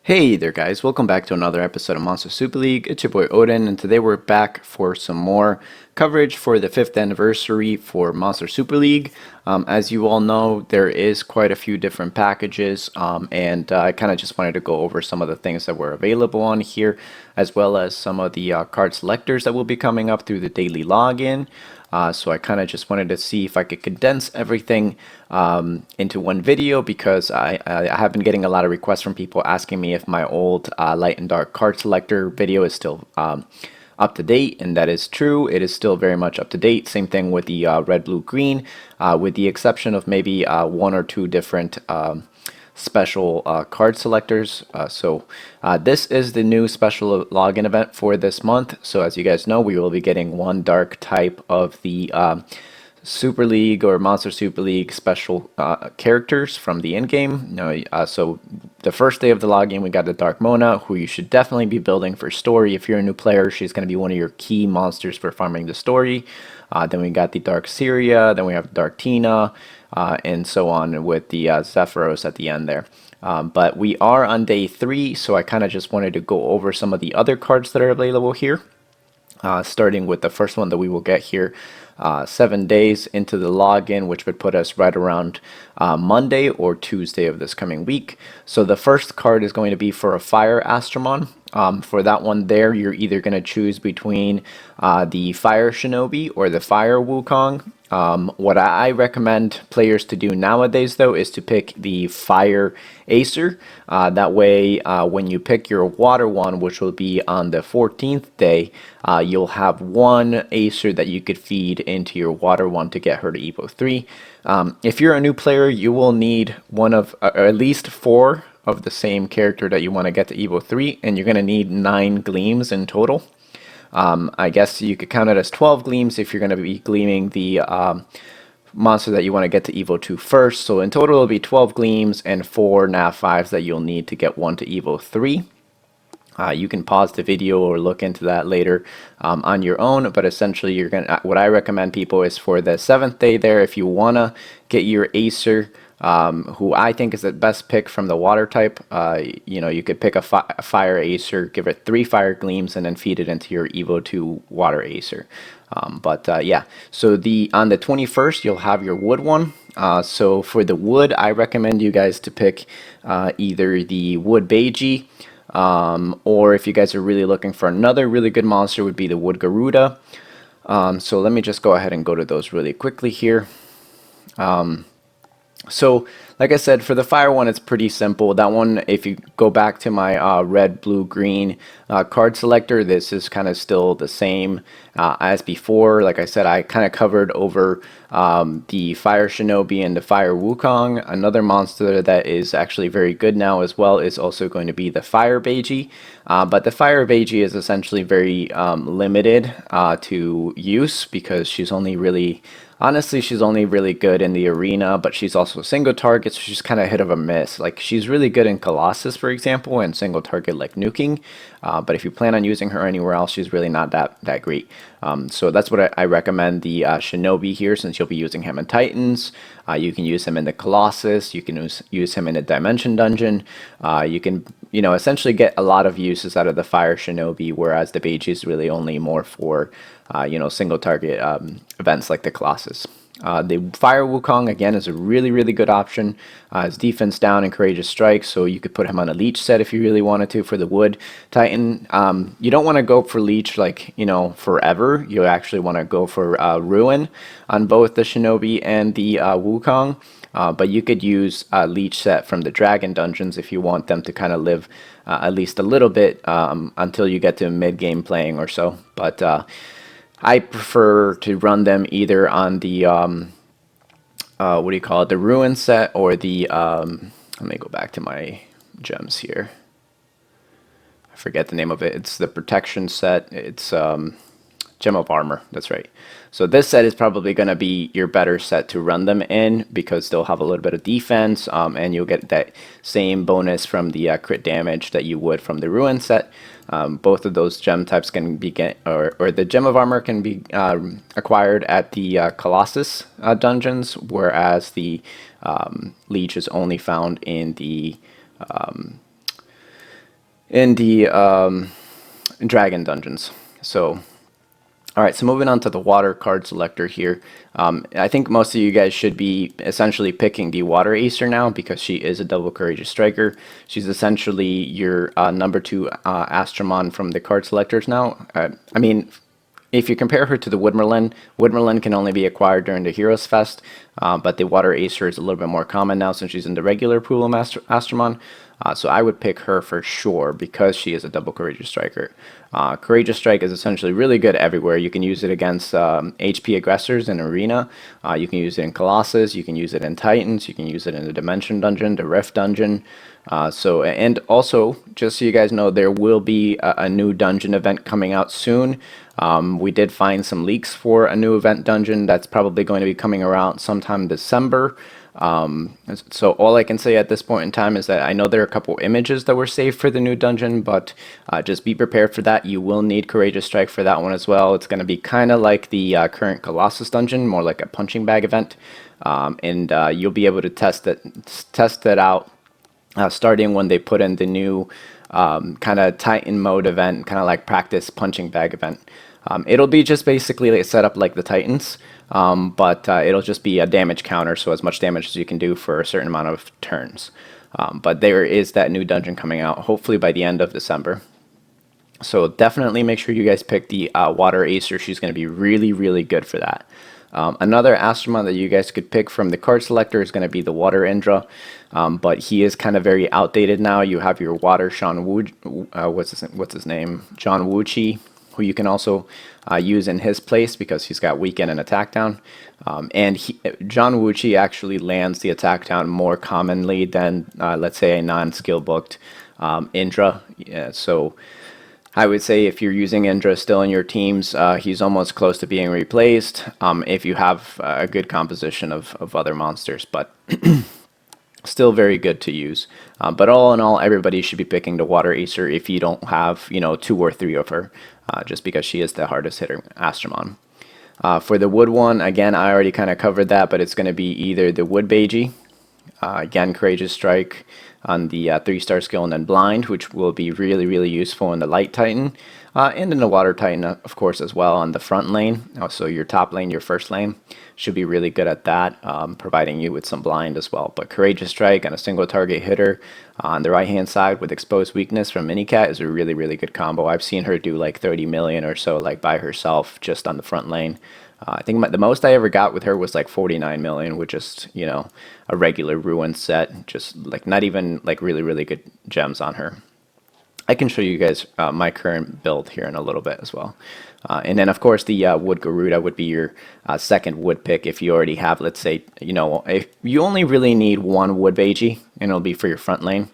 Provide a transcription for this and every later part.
Hey there guys, welcome back to another episode of Monster Super League. It's your boy Odin, and today we're back for some more coverage for the 5th anniversary for Monster Super League. As you all know, there is quite a few different packages, and I kind of just wanted to go over some of the things that were available on here, as well as some of the card selectors that will be coming up through the daily login. So I kind of just wanted to see if I could condense everything into one video, because I have been getting a lot of requests from people asking me if my old light and dark card selector video is still up to date, and that is true. It is still very much up to date. Same thing with the red, blue, green, with the exception of maybe one or two different special card selectors. This is the new special login event for this month. So as you guys know, we will be getting one dark type of the Super League or Monster Super League special characters from the in-game. So the first day of the login, we got the Dark Mona, who you should definitely be building for story. If you're a new player, she's going to be one of your key monsters for farming the story. Then we got the Dark Syria, then we have Dark Tina, and so on, with the Zephyros at the end there. But we are on day 3, so I kind of just wanted to go over some of the other cards that are available here. Starting with the first one that we will get here 7 days into the login, which would put us right around Monday or Tuesday of this coming week. So the first card is going to be for a Fire Astromon. For that one there, you're either going to choose between the Fire Shinobi or the Fire Wukong. What I recommend players to do nowadays, though, is to pick the Fire Acer. That way, when you pick your Water one, which will be on the 14th day, you'll have one Acer that you could feed into your Water one to get her to Evo 3. If you're a new player, you will need one of, or at least 4 of the same character that you want to get to Evo 3, and you're going to need 9 gleams in total. I guess you could count it as 12 gleams if you're going to be gleaming the monster that you want to get to Evo 2 first. So in total it'll be 12 gleams and 4 nav 5s that you'll need to get one to Evo 3. You can pause the video or look into that later on your own, but essentially you're gonna, what I recommend people is for the 7th day there, if you want to get your Acer, who I think is the best pick from the water type. You could pick a Fire Acer, give it 3 Fire Gleams, and then feed it into your Evo 2 Water Acer. Yeah, so on the 21st, you'll have your wood one. So for the wood, I recommend you guys to pick either the Wood Beiji, or if you guys are really looking for another really good monster, would be the Wood Garuda. So let me just go ahead and go to those really quickly here. So, like I said, for the fire one, it's pretty simple. That one, if you go back to my red, blue, green card selector, this is kind of still the same as before. Like I said, I kind of covered over the Fire Shinobi and the Fire Wukong. Another monster that is actually very good now as well is also going to be the Fire Beiji. But the Fire Beiji is essentially very limited to use, because she's only really... Honestly, she's only really good in the arena, but she's also single target, so she's kind of hit of a miss. Like, she's really good in Colossus, for example, and single target like nuking. But if you plan on using her anywhere else, she's really not that great. So that's what I recommend the Shinobi here, since you'll be using him in Titans. You can use him in the Colossus. You can use him in a Dimension Dungeon. You can, essentially get a lot of uses out of the Fire Shinobi, whereas the Beiji is really only more for, single target events like the Colossus. The Fire Wukong, again, is a really good option. His defense down and courageous strike, so you could put him on a leech set if you really wanted to for the wood titan. You don't want to go for leech like, forever. You actually want to go for ruin on both the Shinobi and the Wukong. But you could use a leech set from the dragon dungeons if you want them to kind of live at least a little bit until you get to mid-game playing or so. But I prefer to run them either on the the ruin set, or the let me go back to my gems here. I forget the name of it. It's the protection set. It's Gem of Armor, that's right. So this set is probably going to be your better set to run them in, because they'll have a little bit of defense, and you'll get that same bonus from the crit damage that you would from the Ruin set. Both of those gem types can be or the Gem of Armor can be acquired at the Colossus dungeons, whereas the Leech is only found in the in the dragon dungeons. So, all right, so moving on to the water card selector here. I think most of you guys should be essentially picking the water acer now because she is a double courageous striker. She's essentially your number 2 Astromon from the card selectors now. I mean, if you compare her to the Woodmerlin can only be acquired during the Heroes Fest, but the Water Acer is a little bit more common now since she's in the regular pool of Astromon. So I would pick her for sure because she is a double Courageous Striker. Courageous Strike is essentially really good everywhere. You can use it against HP aggressors in Arena. You can use it in Colossus. You can use it in Titans. You can use it in the Dimension Dungeon, the Rift Dungeon. And also, just so you guys know, there will be a new dungeon event coming out soon. We did find some leaks for a new event dungeon that's probably going to be coming around sometime December. So all I can say at this point in time is that I know there are a couple images that were saved for the new dungeon, but just be prepared for that. You will need Courageous Strike for that one as well. It's going to be kind of like the current Colossus dungeon, more like a punching bag event, and you'll be able to test it out starting when they put in the new kind of Titan mode event, kind of like practice punching bag event. It'll be just basically like set up like the Titans, but it'll just be a damage counter, so as much damage as you can do for a certain amount of turns. But there is that new dungeon coming out, hopefully by the end of December. So definitely make sure you guys pick the Water Acer. She's going to be really, really good for that. Another Astromon that you guys could pick from the card selector is going to be the Water Indra, but he is kind of very outdated now. You have your Water Sean Wu, what's his name? John Wuchi, who you can also use in his place because he's got weekend and attack down. John Wuchi actually lands the attack down more commonly than, let's say, a non-skill booked Indra. Yeah, so I would say if you're using Indra still in your teams, he's almost close to being replaced if you have a good composition of other monsters, but still very good to use. But all in all, everybody should be picking the Water Acer if you don't have, 2 or 3 of her, just because she is the hardest hitter Astromon. For the Wood one, again, I already kind of covered that, but it's going to be either the Wood Beiji, again, Courageous Strike on the 3-star skill, and then Blind, which will be really, really useful in the Light Titan, and in the Water Titan, of course, as well on the front lane. So your top lane, your first lane, should be really good at that, providing you with some Blind as well. But Courageous Strike and a single target hitter on the right-hand side with Exposed Weakness from Minicat is a really, really good combo. I've seen her do like 30 million or so, like by herself, just on the front lane. I think the most I ever got with her was like 49 million with just, a regular Ruin set, just like not even like really, really good gems on her. I can show you guys my current build here in a little bit as well. And then, of course, the Wood Garuda would be your second wood pick if you already have, let's say, if you only really need one Wood Beiji, and it'll be for your front lane.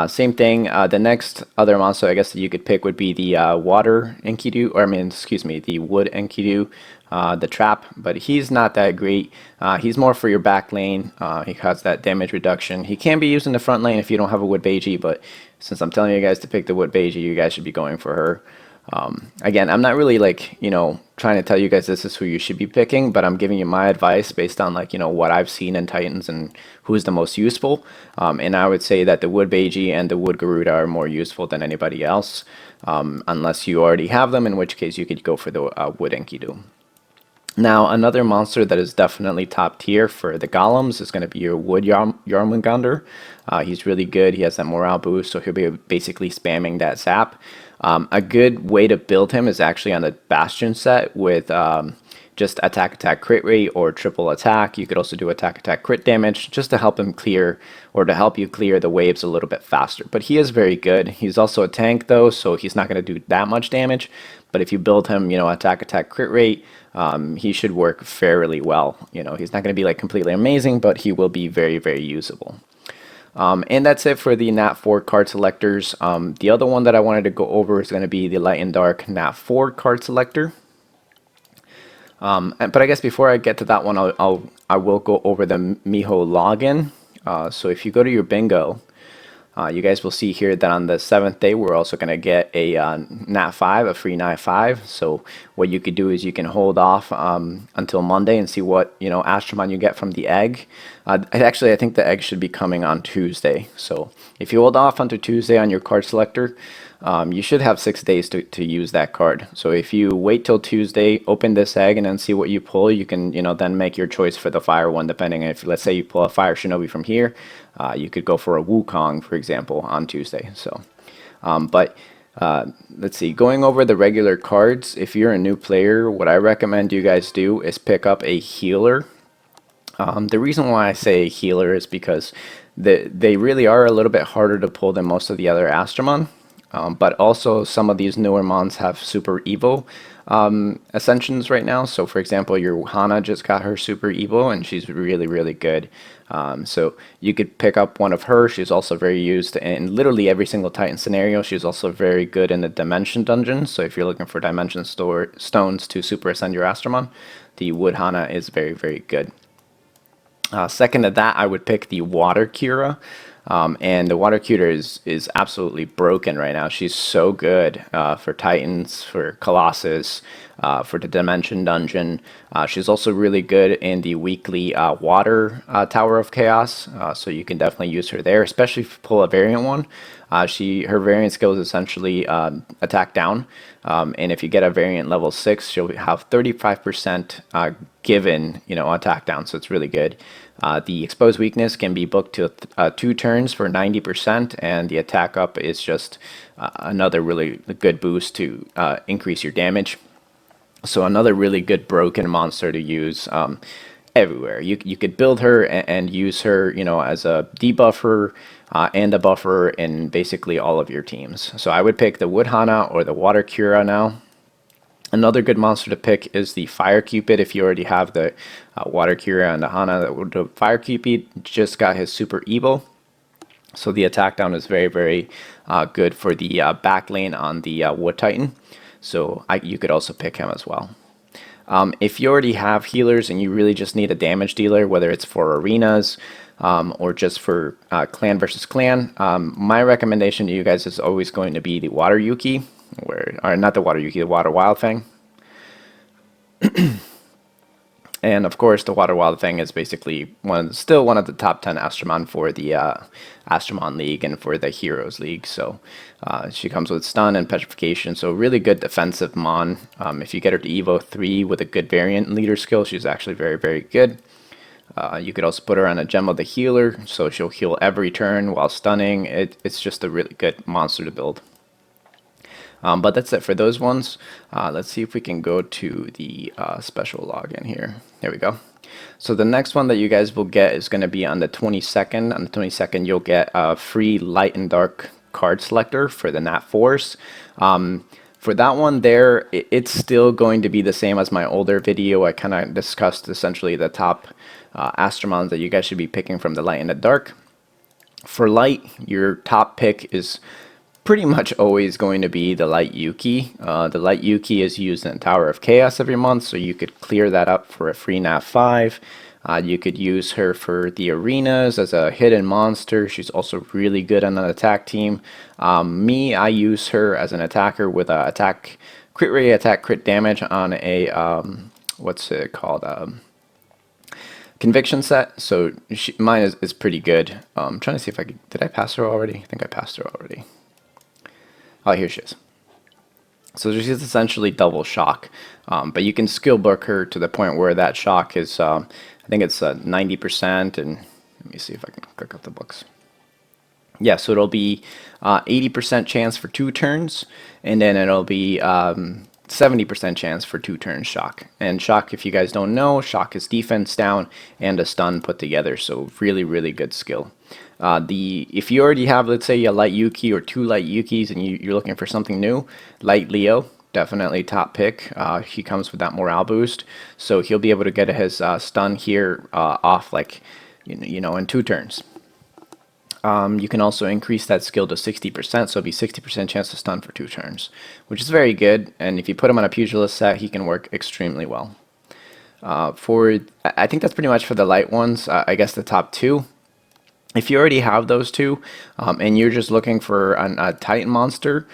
Same thing, the next other monster I guess that you could pick would be the Water Enkidu, or the Wood Enkidu, the Trap, but he's not that great. He's more for your back lane. He has that damage reduction. He can be used in the front lane if you don't have a Wood Beiji, but since I'm telling you guys to pick the Wood Beiji, you guys should be going for her. Again, I'm not really trying to tell you guys this is who you should be picking, but I'm giving you my advice based on what I've seen in Titans and who's the most useful. And I would say that the Wood Beiji and the Wood Garuda are more useful than anybody else, unless you already have them, in which case you could go for the Wood Enkidu. Now, another monster that is definitely top tier for the golems is going to be your Wood Yarmungandr. He's really good. He has that morale boost, so he'll be basically spamming that zap. A good way to build him is actually on the Bastion set with just attack crit rate or triple attack. You could also do attack crit damage just to help him clear, or to help you clear the waves a little bit faster. But he is very good. He's also a tank though, so he's not going to do that much damage. But if you build him, attack crit rate, he should work fairly well. He's not going to be like completely amazing, but he will be very, very usable. And that's it for the Nat 4 card selectors. The other one that I wanted to go over is going to be the Light and Dark Nat 4 card selector. But I guess before I get to that one, I will go over the Miho login. So if you go to your bingo, You guys will see here that on the 7th day, we're also going to get a Nat 5, a free Nat 5. So what you could do is you can hold off until Monday and see what, Astromon you get from the egg. Actually, I think the egg should be coming on Tuesday. So if you hold off until Tuesday on your card selector, you should have 6 days to use that card. So if you wait till Tuesday, open this egg, and then see what you pull, you can, then make your choice for the fire one, depending if, let's say you pull a fire shinobi from here, you could go for a Wukong, for example, on Tuesday. So, let's see, going over the regular cards, if you're a new player, what I recommend you guys do is pick up a healer. The reason why I say healer is because they really are a little bit harder to pull than most of the other Astromon. But also some of these newer mons have super Evo ascensions right now. So for example, your Hana just got her super Evo and she's really, really good. So you could pick up one of her. She's also very used in literally every single Titan scenario. She's also very good in the Dimension Dungeon. So if you're looking for Dimension Stones to super ascend your Astromon, the Wood Hana is very, very good. Second to that, I would pick the Water Cura. And the Water Cuter is absolutely broken right now. She's so good for Titans, for Colossus, for the Dimension Dungeon. She's also really good in the weekly Water Tower of Chaos, so you can definitely use her there, especially if you pull a variant one. Her variant skill is essentially attack down, and if you get a variant level 6, she'll have 35% given, attack down, so it's really good. The exposed weakness can be booked to 2 turns for 90%, and the attack up is just another really good boost to increase your damage. So another really good broken monster to use everywhere. You could build her and use her, as a debuffer and a buffer in basically all of your teams. So I would pick the Wood Hana or the Water Cura now. Another good monster to pick is the Fire Cupid if you already have the Water Cura and the Hana. The Fire Cupid just got his Super Evo, so the attack down is very, very good for the back lane on the Wood Titan. So you could also pick him as well. If you already have healers and you really just need a damage dealer, whether it's for arenas or just for clan versus clan, my recommendation to you guys is always going to be the Water Yuki. Or not the Water Yuki, the Water Wild Fang. And of course, the Water Wild Fang is basically still one of the top 10 Astromon for the Astromon League and for the Heroes League. So she comes with stun and petrification, so really good defensive mon. If you get her to Evo 3 with a good variant leader skill, she's actually very, very good. You could also put her on a Gem of the Healer, so she'll heal every turn while stunning. It's just a really good monster to build. But that's it for those ones. Let's see if we can go to the special login here. There we go. So the next one that you guys will get is going to be on the 22nd. On the 22nd, you'll get a free Light and Dark card selector for the Nat 4s. For that one there, it's still going to be the same as my older video. I kind of discussed essentially the top Astromons that you guys should be picking from the Light and the Dark. For Light, your top pick is pretty much always going to be the Light Yuki. The Light Yuki is used in Tower of Chaos every month, so you could clear that up for a free Nat 5. You could use her for the arenas as a hidden monster. She's also really good on an attack team. I use her as an attacker with a attack crit rate, attack crit damage on a what's it called? Conviction set. So mine is pretty good. I'm trying to see if did I pass her already? I think I passed her already. Oh, here she is. So she's essentially double shock, but you can skill book her to the point where that shock is, I think it's 90%, and let me see if I can click up the books. Yeah, so it'll be 80% chance for 2 turns, and then it'll be 70% chance for 2 turns shock. And shock, if you guys don't know, shock is defense down and a stun put together, so really, really good skill. If you already have, let's say, a Light Yuki or 2 Light Yukis and you're looking for something new, Light Leo, definitely top pick. He comes with that morale boost, so he'll be able to get his stun here off like, in 2 turns. You can also increase that skill to 60%, so it'll be 60% chance to stun for 2 turns, which is very good. And if you put him on a Pugilist set, he can work extremely well. I think that's pretty much for the light ones. I guess the top 2. If you already have those two, and you're just looking for a Titan monster,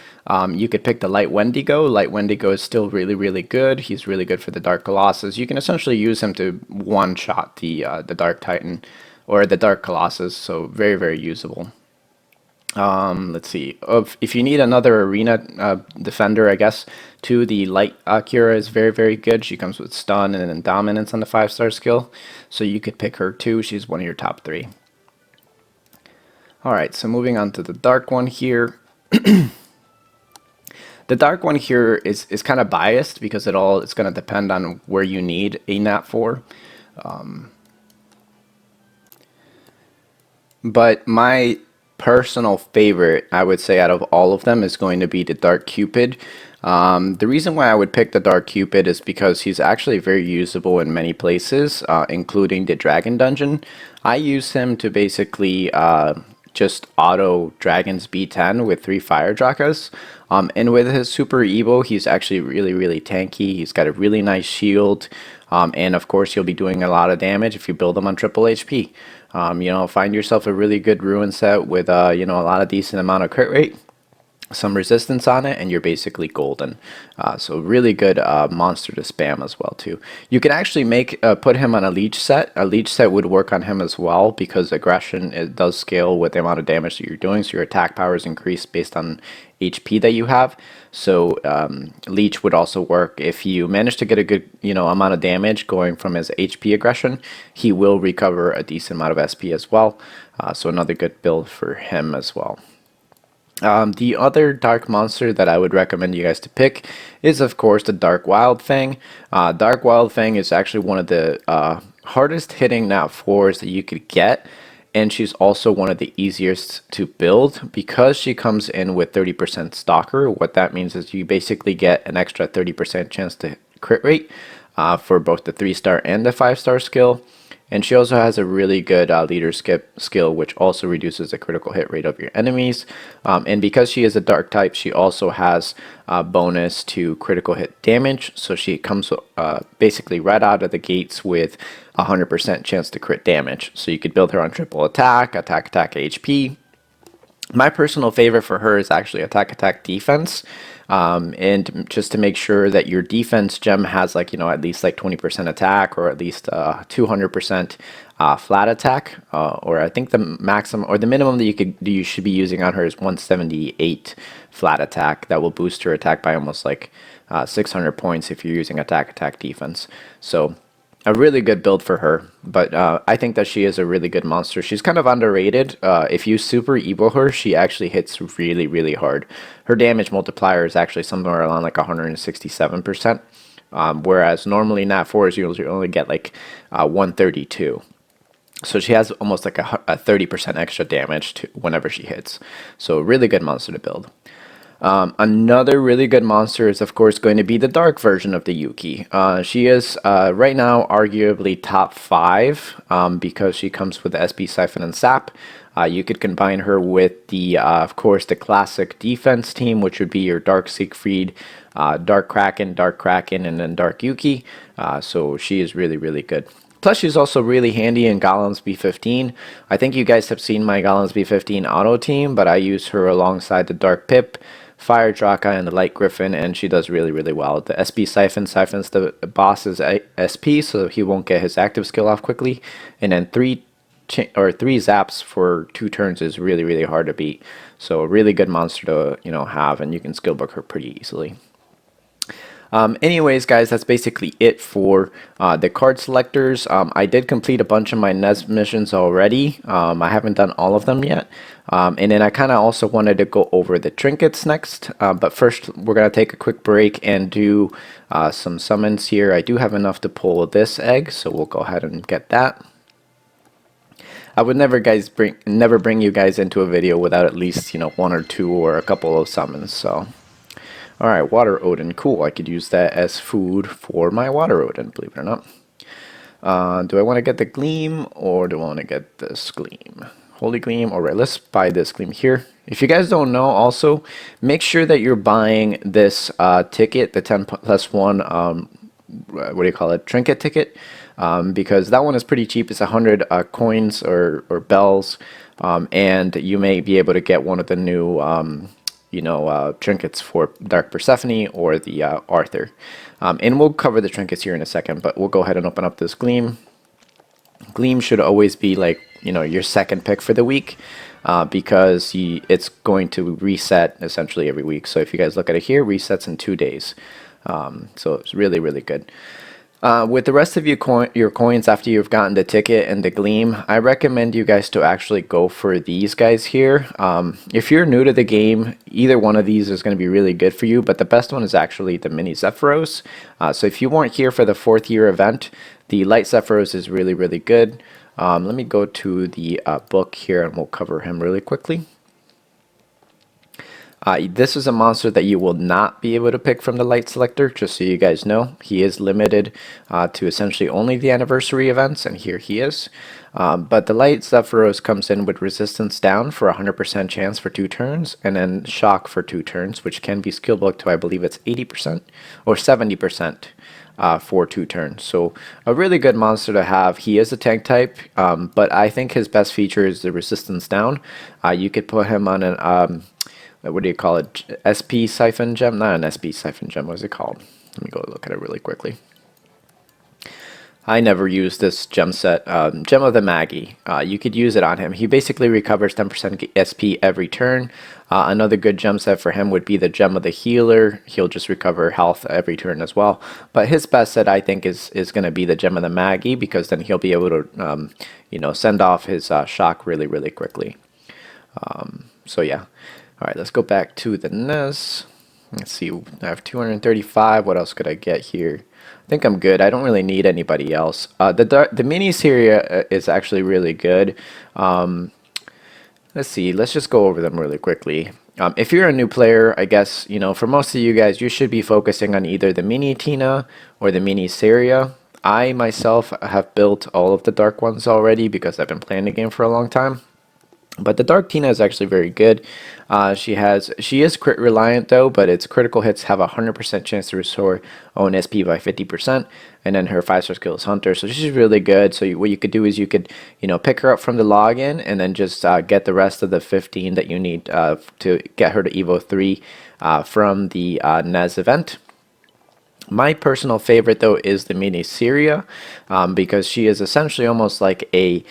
you could pick the Light Wendigo. Light Wendigo is still really, really good. He's really good for the Dark Colossus. You can essentially use him to one-shot the Dark Titan or the Dark Colossus, so very, very usable. Let's see. If you need another arena defender, I guess, too, the Light Akira is very, very good. She comes with stun and then dominance on the 5-star skill, so you could pick her too. She's one of your top 3. Alright, so moving on to the dark one here. The dark one here is kind of biased because it's going to depend on where you need a nat for. But my personal favorite, I would say, out of all of them is going to be the Dark Cupid. The reason why I would pick the Dark Cupid is because he's actually very usable in many places, including the Dragon Dungeon. I use him to basically just auto Dragon's B10 with 3 Fire Drakas. And with his Super Evo, he's actually really, really tanky. He's got a really nice shield. And of course, you'll be doing a lot of damage if you build him on triple HP. You know, find yourself a really good Ruin set with, you know, a lot of decent amount of crit rate, some resistance on it, and you're basically golden. So really good monster to spam as well too. You can actually put him on a leech set. A leech set would work on him as well because aggression, it does scale with the amount of damage that you're doing, so your attack power is increased based on HP that you have. So leech would also work if you manage to get a good, you know, amount of damage going from his HP aggression. He will recover a decent amount of SP as well. So another good build for him as well. The other dark monster that I would recommend you guys to pick is, of course, the Dark Wild Fang. Dark Wild Fang is actually one of the hardest hitting nat 4s that you could get, and she's also one of the easiest to build because she comes in with 30% Stalker. What that means is you basically get an extra 30% chance to crit rate for both the 3-star and the 5-star skill. And she also has a really good leader skill, which also reduces the critical hit rate of your enemies. And because she is a dark type, she also has a bonus to critical hit damage. So she comes basically right out of the gates with 100% chance to crit damage. So you could build her on triple attack, attack, HP. My personal favorite for her is actually attack defense. And just to make sure that your defense gem has, like, you know, at least like 20% attack or at least 200% flat attack, or I think the maximum or the minimum that you should be using on her is 178 flat attack. That will boost her attack by almost like 600 points if you're using attack defense. So a really good build for her, but I think that she is a really good monster. She's kind of underrated. If you super evo her, she actually hits really, really hard. Her damage multiplier is actually somewhere around like 167%, whereas normally nat 4s you only get like 132. So she has almost like a 30% extra damage whenever she hits. So really good monster to build. Another really good monster is, of course, going to be the dark version of the Yuki. She is right now arguably top 5 because she comes with SP Siphon and Sap. You could combine her with the, of course, the classic defense team, which would be your Dark Siegfried, Dark Kraken, and then Dark Yuki. So she is really, really good. Plus, she's also really handy in Golem's B15. I think you guys have seen my Golem's B15 auto team, but I use her alongside the Dark Pip, Fire Draka, and the Light Griffin, and she does really, really well. The SP siphons the boss's SP, so he won't get his active skill off quickly. And then 3 zaps for 2 turns is really, really hard to beat. So a really good monster to, you know, have, and you can skill book her pretty easily. Anyways, guys, that's basically it for the card selectors. I did complete a bunch of my NES missions already. I haven't done all of them yet. And then I kind of also wanted to go over the trinkets next. But first, we're going to take a quick break and do some summons here. I do have enough to pull this egg, so we'll go ahead and get that. I would never bring you guys into a video without at least, you know, 1 or 2 or a couple of summons, so... Alright, Water Odin. Cool. I could use that as food for my Water Odin, believe it or not. Do I want to get the Gleam or do I want to get this Gleam? Holy Gleam. Alright, let's buy this Gleam here. If you guys don't know, also, make sure that you're buying this ticket, the 10+1, what do you call it, trinket ticket. because that one is pretty cheap. It's 100 coins or bells, and you may be able to get one of the new trinkets for Dark Persephone or the Arthur. And we'll cover the trinkets here in a second, but we'll go ahead and open up this Gleam. Gleam should always be like, your second pick for the week, because it's going to reset essentially every week. So if you guys look at it here, resets in 2 days. So it's really, really good. With the rest of your coins after you've gotten the ticket and the Gleam, I recommend you guys to actually go for these guys here. If you're new to the game, either one of these is going to be really good for you, but the best one is actually the Mini Zephyros. So if you weren't here for the 4th year event, the Light Zephyros is really, really good. Let me go to the book here and we'll cover him really quickly. This is a monster that you will not be able to pick from the Light Selector, just so you guys know. He is limited to essentially only the anniversary events, and here he is. But the Light Zephyros comes in with resistance down for 100% chance for 2 turns, and then shock for 2 turns, which can be skill booked to, I believe it's 80% or 70%. For 2 turns. So a really good monster to have. He is a tank type, but I think his best feature is the resistance down. You could put him on an what do you call it? SP Siphon Gem? Not an SP Siphon Gem. What is it called? Let me go look at it really quickly. I never used this gem set. Gem of the Maggie. You could use it on him. He basically recovers 10% SP every turn. Another good gem set for him would be the Gem of the Healer. He'll just recover health every turn as well. But his best set, I think, is going to be the Gem of the Maggie, because then he'll be able to send off his shock really, really quickly. So yeah. All right, let's go back to the NES. Let's see, I have 235. What else could I get here? I think I'm good. I don't really need anybody else. The mini series is actually really good. Let's see. Let's just go over them really quickly. If you're a new player, I guess, for most of you guys, you should be focusing on either the Mini Tina or the Mini Seria. I myself have built all of the dark ones already because I've been playing the game for a long time. But the Dark Tina is actually very good. She is crit reliant though, but its critical hits have a 100% chance to restore own SP by 50%, and then her 5-star skill is Hunter, so she's really good. So what you could do is you could pick her up from the login and then just get the rest of the 15 that you need to get her to Evo 3 from the NES event. My personal favorite though is the Mini Seria, because she is essentially almost like a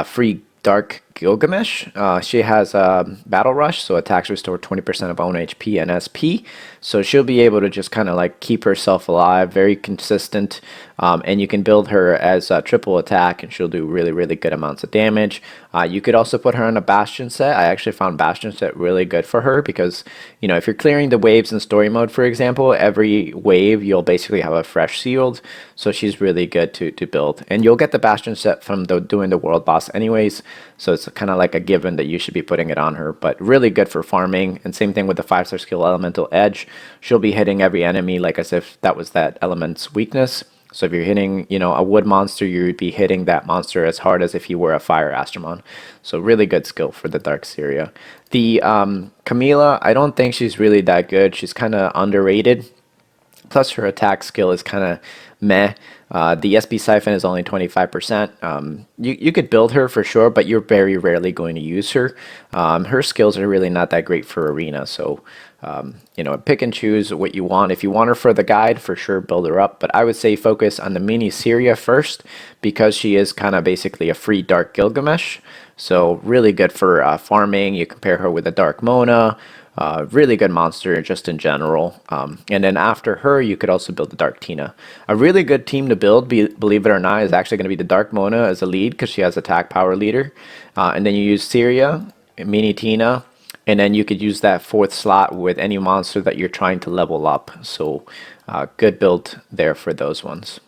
free Dark Gilgamesh. She has Battle Rush, so attacks restore 20% of own HP and SP. So she'll be able to just kind of like keep herself alive, very consistent, and you can build her as a triple attack, and she'll do really, really good amounts of damage. You could also put her on a Bastion set. I actually found Bastion set really good for her because, if you're clearing the waves in story mode, for example, every wave you'll basically have a fresh sealed. So she's really good to build, and you'll get the Bastion set from doing the world boss anyways. So it's kind of like a given that you should be putting it on her, but really good for farming. And same thing with the 5-star skill Elemental Edge. She'll be hitting every enemy like as if that was that element's weakness. So if you're hitting, a wood monster, you'd be hitting that monster as hard as if you were a fire Astromon. So really good skill for the Dark Seria. The Camila, I don't think she's really that good. She's kind of underrated. Plus her attack skill is kind of meh. The SP Siphon is only 25%. You could build her for sure, but you're very rarely going to use her. Her skills are really not that great for Arena, so pick and choose what you want. If you want her for the guide, for sure build her up, but I would say focus on the Mini Seria first, because she is kind of basically a free Dark Gilgamesh. So really good for farming. You compare her with a Dark Mona. Really good monster just in general. And then after her, you could also build the Dark Tina. A really good team to build, believe it or not, is actually going to be the Dark Mona as a lead, because she has attack power leader. And then you use Seria, Mini Tina, and then you could use that 4th slot with any monster that you're trying to level up. So good build there for those ones.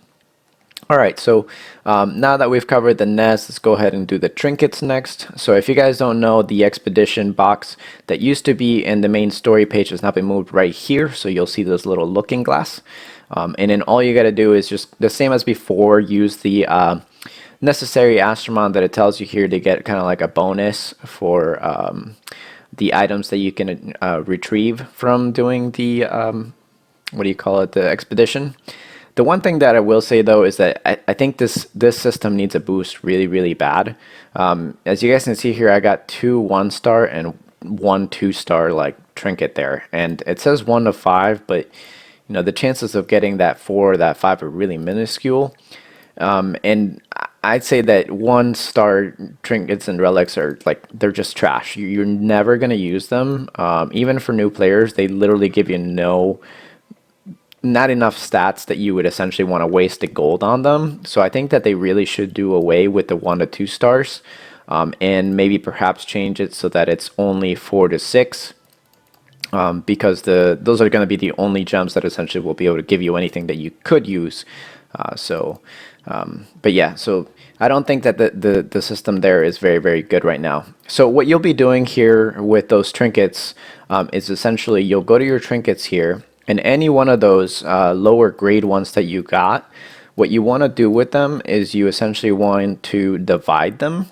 Alright, so now that we've covered the NES, let's go ahead and do the trinkets next. So if you guys don't know, the expedition box that used to be in the main story page has now been moved right here. So you'll see this little looking glass. And then all you got to do is just the same as before, use the necessary Astromon that it tells you here to get kind of like a bonus for the items that you can retrieve from doing the, the expedition. The one thing that I will say though is that I think this system needs a boost really, really bad. As you guys can see here, I got 2 1-star and 1 2-star like trinket there, and it says 1 to 5, but you know the chances of getting that 4 or that 5 are really minuscule. And I'd say that 1-star trinkets and relics are like they're just trash. You're never gonna use them. Even for new players, they literally give you not enough stats that you would essentially want to waste the gold on them. So I think that they really should do away with the 1 to 2 stars, and maybe perhaps change it so that it's only 4 to 6. Because those are going to be the only gems that essentially will be able to give you anything that you could use. But yeah, so I don't think that the system there is very, very good right now. So what you'll be doing here with those trinkets is essentially you'll go to your trinkets here, and any one of those lower grade ones that you got, what you want to do with them is you essentially want to divide them.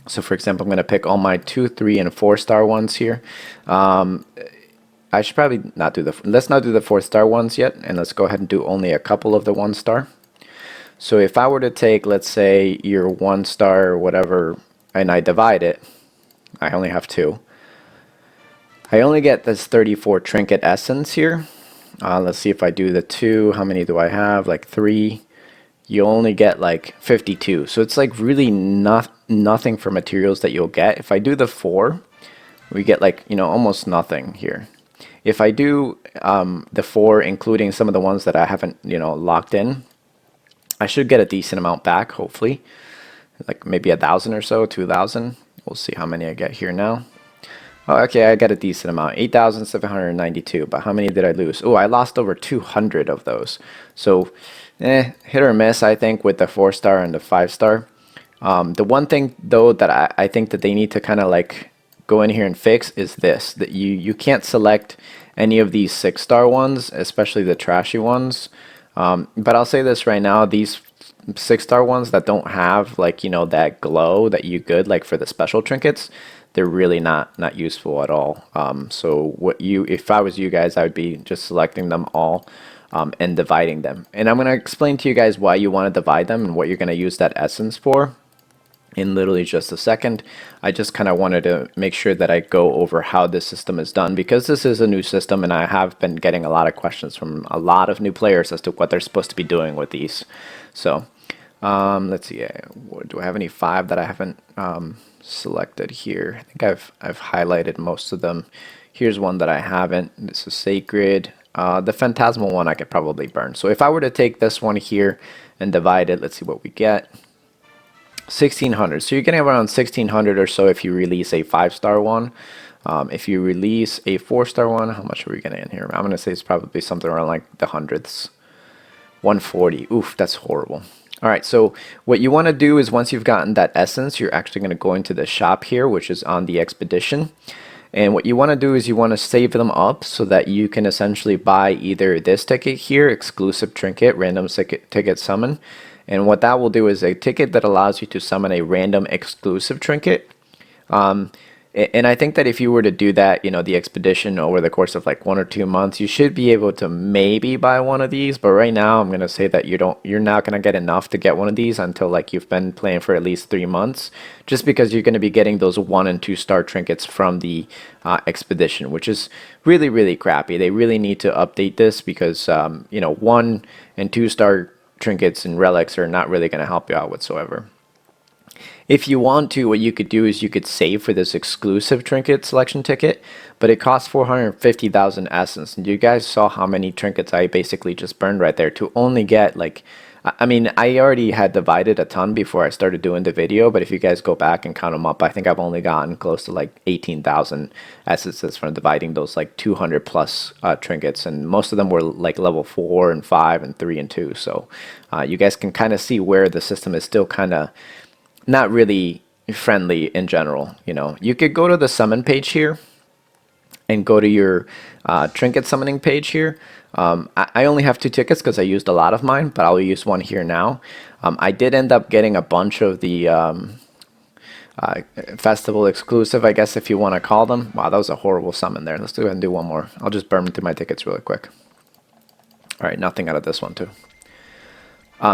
So for example, I'm going to pick all my 2, 3, and 4-star ones here. I should probably not do let's not do the 4-star ones yet, and let's go ahead and do only a couple of the 1-star. So if I were to take, let's say, your 1-star or whatever, and I divide it, I only have 2. I only get this 34 trinket essence here. Let's see if I do the 2, how many do I have? Like 3. You only get like 52. So it's like really nothing for materials that you'll get. If I do the 4, we get like, you know, almost nothing here. If I do the 4, including some of the ones that I haven't, you know, locked in, I should get a decent amount back, hopefully. Like maybe 1,000 or so, 2,000. We'll see how many I get here now. Oh, okay, I got a decent amount, 8,792. But how many did I lose? Oh, I lost over 200 of those. So, hit or miss, I think, with the 4-star and the 5-star. The one thing, though, that I think that they need to kind of like go in here and fix is this. That you can't select any of these 6-star ones, especially the trashy ones. But I'll say this right now, these 6-star ones that don't have, like, you know, that glow that you could, like for the special trinkets, they're really not useful at all. So if I was you guys, I would be just selecting them all and dividing them. And I'm going to explain to you guys why you want to divide them and what you're going to use that essence for in literally just a second. I just kind of wanted to make sure that I go over how this system is done, because this is a new system and I have been getting a lot of questions from a lot of new players as to what they're supposed to be doing with these. So let's see, do I have any 5 that I haven't selected here? I think I've highlighted most of them. Here's one that I haven't. This is sacred. The phantasmal one I could probably burn. So if I were to take this one here and divide it, let's see what we get. 1,600. So you're getting around 1,600 or so if you release a 5-star one. If you release a 4-star one, how much are we getting in here? I'm going to say it's probably something around like the hundreds. 140. Oof, that's horrible. All right, so what you want to do is once you've gotten that essence, you're actually going to go into the shop here, which is on the expedition. And what you want to do is you want to save them up so that you can essentially buy either this ticket here, exclusive trinket, random ticket summon. And what that will do is a ticket that allows you to summon a random exclusive trinket. And I think that if you were to do that, you know, the expedition over the course of like 1 or 2 months, you should be able to maybe buy one of these. But right now, I'm going to say that you're not going to get enough to get one of these until like you've been playing for at least 3 months, just because you're going to be getting those 1 and 2-star trinkets from the expedition, which is really, really crappy. They really need to update this because, you know, 1 and 2-star trinkets and relics are not really going to help you out whatsoever. If you want to, what you could do is you could save for this exclusive trinket selection ticket, but it costs 450,000 essence. And you guys saw how many trinkets I basically just burned right there to only get like, I mean, I already had divided a ton before I started doing the video, but if you guys go back and count them up, I think I've only gotten close to like 18,000 essences from dividing those like 200 plus trinkets, and most of them were like level 4 and 5 and 3 and 2. So you guys can kind of see where the system is still kind of not really friendly in general. You know, you could go to the summon page here and go to your trinket summoning page here. I only have 2 tickets because I used a lot of mine, but I'll use one here now. I did end up getting a bunch of the festival exclusive, I guess if you want to call them. Wow, that was a horrible summon there. Let's go ahead and do one more. I'll just burn through my tickets really quick. All right, nothing out of this one too.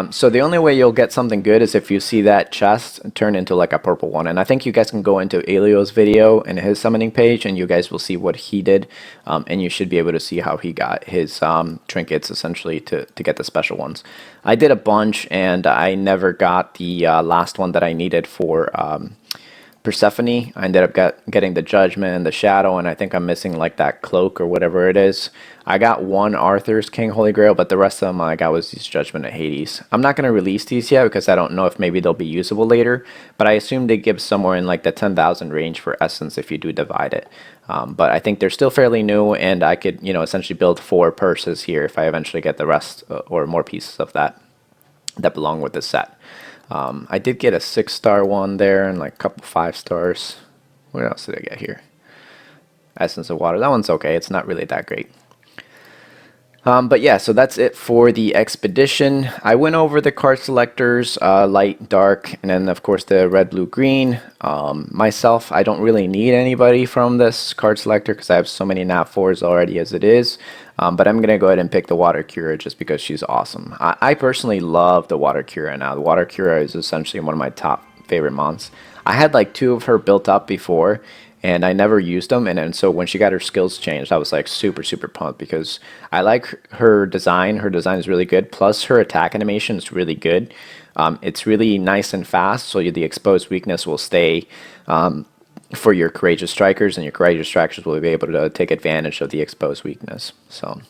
So the only way you'll get something good is if you see that chest turn into like a purple one. And I think you guys can go into Elio's video and his summoning page and you guys will see what he did. And you should be able to see how he got his trinkets essentially to get the special ones. I did a bunch and I never got the last one that I needed for Persephone. I ended up getting the Judgment and the Shadow, and I think I'm missing like that cloak or whatever it is. I got one Arthur's King Holy Grail, but the rest of them I got was these Judgment of Hades. I'm not going to release these yet because I don't know if maybe they'll be usable later, but I assume they give somewhere in like the 10,000 range for Essence if you do divide it. But I think they're still fairly new, and I could, you know, essentially build 4 purses here if I eventually get the rest or more pieces of that belong with the set. I did get a 6-star one there and like a couple 5 stars. What else did I get here? Essence of Water. That one's okay. It's not really that great. But yeah, so that's it for the expedition. I went over the card selectors, light, dark, and then of course the red, blue, green. Myself, I don't really need anybody from this card selector because I have so many nat 4s already as it is. But I'm going to go ahead and pick the Water Cura just because she's awesome. I personally love the Water Cura now. The Water Cura is essentially one of my top favorite mons. I had like 2 of her built up before, and I never used them, and then so when she got her skills changed, I was like super pumped because I like her design. Her design is really good, plus her attack animation is really good. It's really nice and fast, so the exposed weakness will stay for your courageous strikers, and your courageous strikers will be able to take advantage of the exposed weakness. So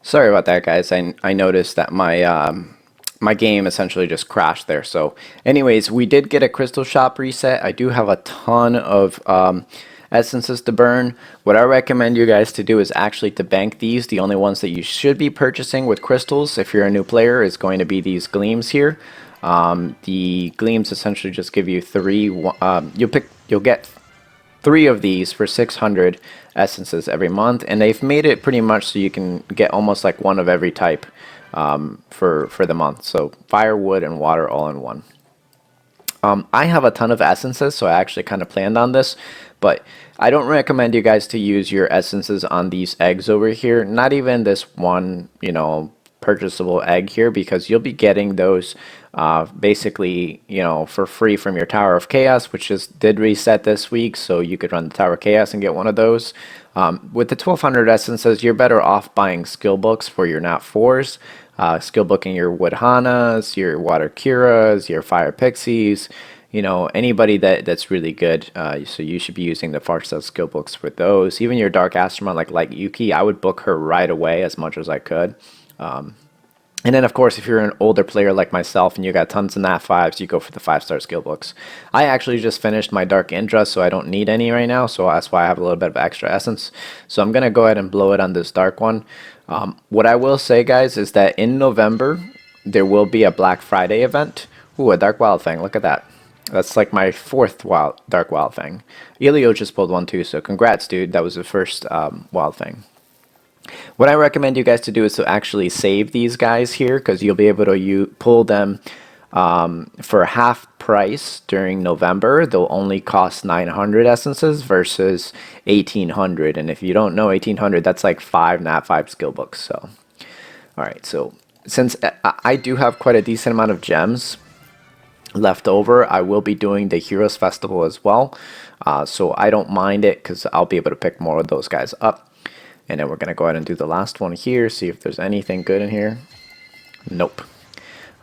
sorry about that, guys. I noticed that my game essentially just crashed there. So anyways, we did get a crystal shop reset. I do have a ton of essences to burn. What I recommend you guys to do is actually to bank these. The only ones that you should be purchasing with crystals if you're a new player is going to be these gleams here. The gleams essentially just give you 3. You'll get 3 of these for 600 essences every month, and they've made it pretty much so you can get almost like 1 of every type for the month. So fire, wood, and water all in one. I have a ton of essences, so I actually kind of planned on this, but I don't recommend you guys to use your essences on these eggs over here. Not even this one, you know, purchasable egg here, because you'll be getting those basically, you know, for free from your Tower of Chaos, which did reset this week, so you could run the Tower of Chaos and get one of those. With the 1200 essences, you're better off buying skill books for your nat 4s, skill booking your wood hanas, your water curas, your fire pixies, you know, anybody that's really good. So you should be using the Farcel skill books for those. Even your dark Astromon like Yuki, I would book her right away as much as I could. And then, of course, if you're an older player like myself and you got tons of nat 5s, you go for the 5-star skill books. I actually just finished my Dark Indra, so I don't need any right now, so that's why I have a little bit of extra essence. So I'm going to go ahead and blow it on this dark one. What I will say, guys, is that in November, there will be a Black Friday event. Ooh, a Dark Wild Fang, look at that. That's like my 4th Dark Wild Fang. Elio just pulled one too, so congrats, dude. That was the first Wild Fang. What I recommend you guys to do is to actually save these guys here, because you'll be able to pull them for half price during November. They'll only cost 900 essences versus 1800, and if you don't know 1800, that's like 5 nat 5 skill books. So alright, so since I do have quite a decent amount of gems left over, I will be doing the Heroes Festival as well, so I don't mind it because I'll be able to pick more of those guys up. And then we're going to go ahead and do the last one here, see if there's anything good in here. Nope.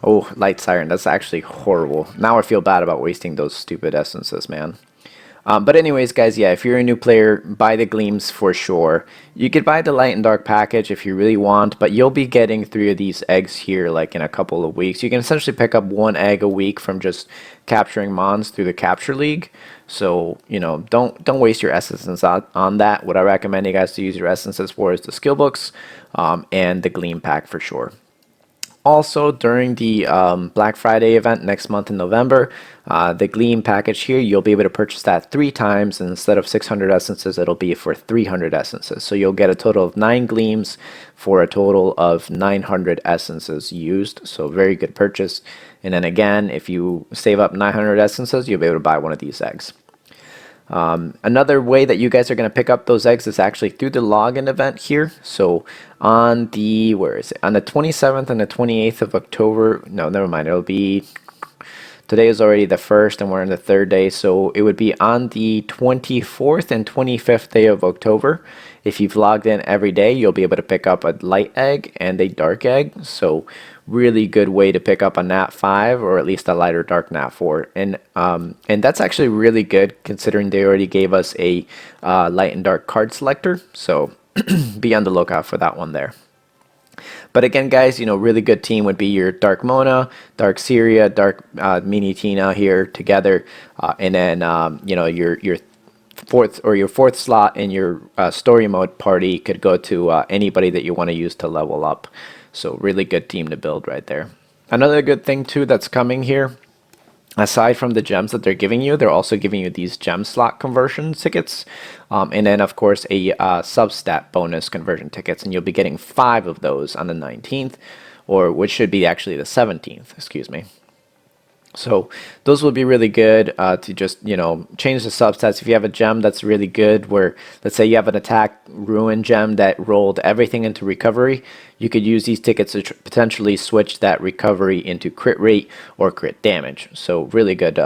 Oh, Light Siren, that's actually horrible. Now I feel bad about wasting those stupid essences, man. But anyways, guys, yeah, if you're a new player, buy the Gleams for sure. You could buy the Light and Dark package if you really want, but you'll be getting 3 of these eggs here like in a couple of weeks. You can essentially pick up 1 egg a week from just capturing mons through the Capture League. So, you know, don't waste your essences on that. What I recommend you guys to use your essences for is the skill books and the Gleam pack for sure. Also, during the Black Friday event next month in November, the Gleam package here, you'll be able to purchase that 3 times, and instead of 600 essences, it'll be for 300 essences. So you'll get a total of 9 Gleams for a total of 900 essences used. So very good purchase. And then again, if you save up 900 essences, you'll be able to buy one of these eggs. Another way that you guys are going to pick up those eggs is actually through the login event here. So on the, where is it? On the 27th and the 28th of October, no, never mind, it'll be, today is already the 1st and we're in the 3rd day, so it would be on the 24th and 25th day of October. If you've logged in every day, you'll be able to pick up a light egg and a dark egg. So really good way to pick up a Nat 5 or at least a light or dark Nat 4. And that's actually really good considering they already gave us a light and dark card selector. So be on the lookout for that one there. But again, guys, really good team would be your Dark Mona, Dark Syria, Dark Mini Tina here together, and then your fourth slot in your story mode party could go to anybody that you want to use to level up. So really good team to build right there. Another good thing too that's coming here, aside from the gems that they're giving you, they're also giving you these gem slot conversion tickets, and then of course a substat bonus conversion tickets, and you'll be getting 5 of those on the 19th, or which should be actually the 17th, excuse me. So those will be really good to just, change the substats. If you have a gem that's really good, where let's say you have an attack ruin gem that rolled everything into recovery, you could use these tickets to potentially switch that recovery into crit rate or crit damage. So really good,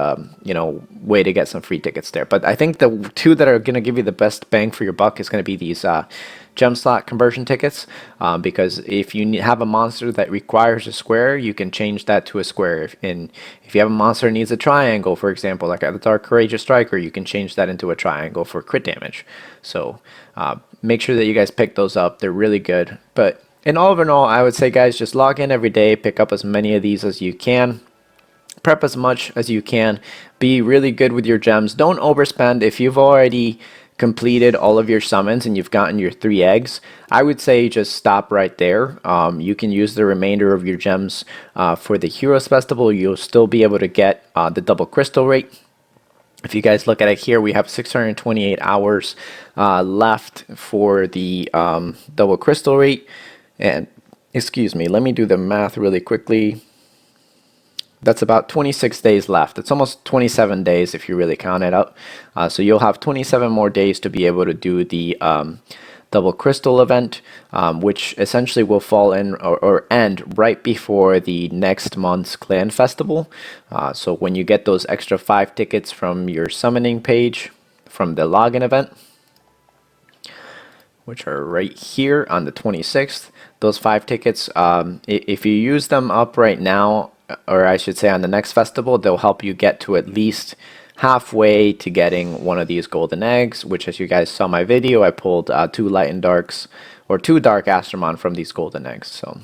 way to get some free tickets there. But I think the 2 that are going to give you the best bang for your buck is going to be these gem slot conversion tickets, because if you have a monster that requires a square, you can change that to a square. If you have a monster that needs a triangle, for example, like the Dark Courageous Striker, you can change that into a triangle for crit damage. So make sure that you guys pick those up. They're really good. But in all, I would say, guys, just log in every day, pick up as many of these as you can. Prep as much as you can. Be really good with your gems. Don't overspend. If you've already completed all of your summons and you've gotten your 3 eggs, I would say just stop right there. You can use the remainder of your gems for the Heroes Festival. You'll still be able to get the double crystal rate. If you guys look at it here, we have 628 hours left for the double crystal rate. And excuse me, let me do the math really quickly. That's about 26 days left. It's almost 27 days if you really count it up. So you'll have 27 more days to be able to do the double crystal event, which essentially will fall in or end right before the next month's clan festival. So when you get those extra 5 tickets from your summoning page from the login event, which are right here on the 26th, those 5 tickets, if you use them up right now, or I should say on the next festival, they'll help you get to at least halfway to getting one of these golden eggs, which, as you guys saw my video, I pulled 2 light and darks, or 2 dark Astromon from these golden eggs. So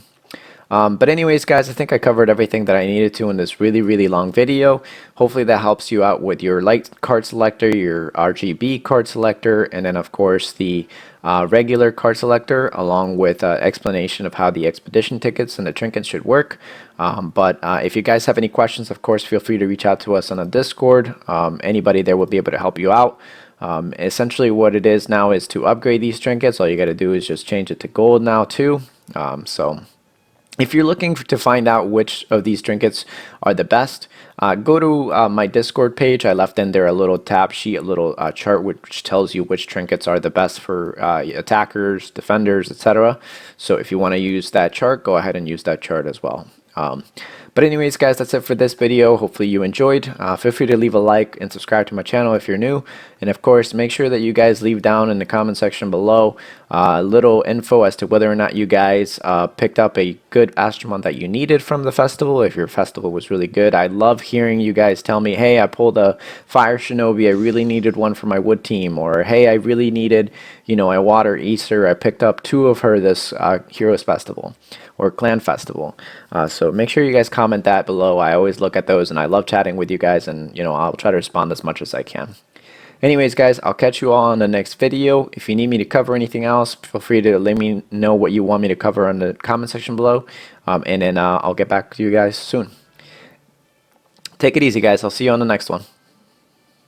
but anyways, guys, I think I covered everything that I needed to in this really long video. Hopefully that helps you out with your light card selector, your RGB card selector, and then of course the regular card selector, along with explanation of how the expedition tickets and the trinkets should work. But if you guys have any questions, of course, feel free to reach out to us on a Discord. Anybody there will be able to help you out. Essentially what it is now is to upgrade these trinkets. All you got to do is just change it to gold now too. So if you're looking to find out which of these trinkets are the best, go to my Discord page. I left in there a little tab sheet, a little chart which tells you which trinkets are the best for attackers, defenders, etc. So if you want to use that chart, go ahead and use that chart as well. But anyways, guys, that's it for this video. Hopefully you enjoyed. Feel free to leave a like and subscribe to my channel if you're new. And of course, make sure that you guys leave down in the comment section below a little info as to whether or not you guys picked up a good Astromon that you needed from the festival, if your festival was really good. I love hearing you guys tell me, hey, I pulled a Fire Shinobi, I really needed one for my wood team, or hey, I really needed, a Water Acer, I picked up 2 of her this Heroes Festival or Clan Festival. So make sure you guys comment that below. I always look at those and I love chatting with you guys, and I'll try to respond as much as I can. Anyways, guys, I'll catch you all on the next video. If you need me to cover anything else, feel free to let me know what you want me to cover in the comment section below, and then I'll get back to you guys soon. Take it easy, guys. I'll see you on the next one.